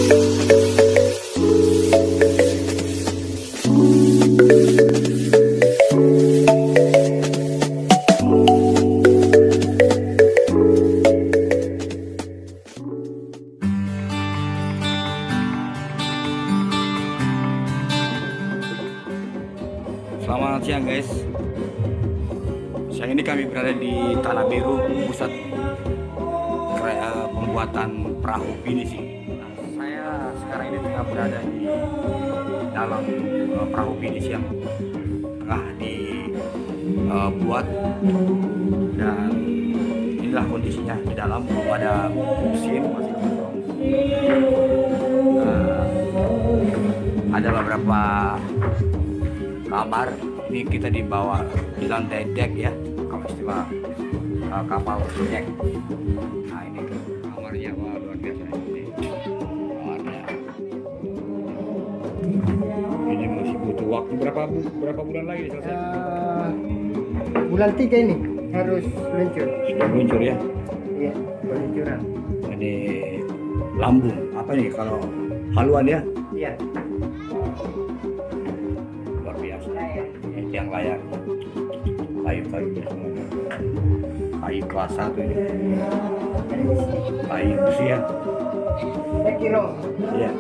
Selamat siang guys. Siang ini kami berada di Tanah Biru, pusat pembuatan perahu pinisi. Saya sekarang ini tengah berada di dalam perahu pinisi yang tengah dibuat, dan inilah kondisinya di dalam. Belum ada mesin, masih kosong. Ada beberapa kamar. Ini kita dibawa di lantai deck ya, kalau istilah kapal deck. Nah ini kamarnya, wah luar biasa ini kamarnya. Ini masih butuh waktu berapa bulan lagi selesai? Bulan 3 ini harus luncur. Sudah meluncur ya? Iya, peluncuran. Ini lambung apa nih kalau haluan ya? Iya. Luar biasa. Ini tiang layar, kayu-kayu semuanya. Kayu kelas 1 ini. Kayu besi ya? 1 kilo. Iya.